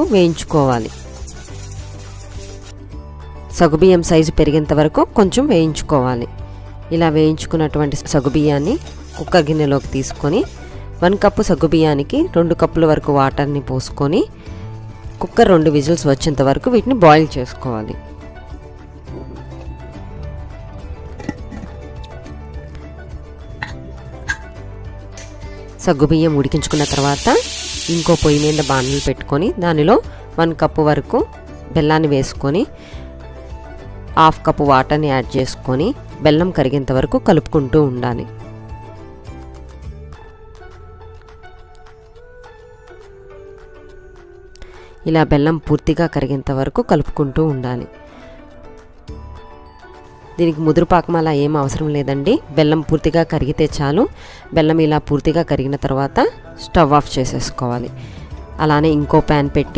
వరకు వేయించుకోవాలి. సగ్గుబియ్యం సైజు పెరిగేంత వరకు కొంచెం వేయించుకోవాలి. ఇలా వేయించుకున్నటువంటి సగ్గుబియ్యాన్ని కుక్కర్ గిన్నెలోకి తీసుకొని 1 కప్పు సగ్గుబియ్యానికి 2 కప్పుల వరకు వాటర్ని పోసుకొని కుక్కర్ 2 విజిల్స్ వచ్చేంత వరకు వీటిని బాయిల్ చేసుకోవాలి. సగ్గుబియ్యం ఉడికించుకున్న తర్వాత ఇంకో పొయ్యి మీద బాణలు పెట్టుకొని దానిలో 1 కప్పు వరకు బెల్లాన్ని వేసుకొని 1/2 కప్పు వాటర్ని యాడ్ చేసుకొని బెల్లం కరిగేంత వరకు కలుపుకుంటూ ఉండాలి. ఇలా బెల్లం పూర్తిగా కరిగేంత వరకు కలుపుకుంటూ ఉండాలి. దీనికి ముదురు పాకం అలా ఏం అవసరం లేదండి. బెల్లం పూర్తిగా కరిగితే చాలు. బెల్లం ఇలా పూర్తిగా కరిగిన తర్వాత స్టవ్ ఆఫ్ చేసేసుకోవాలి. అలానే ఇంకో ప్యాన్ పెట్టి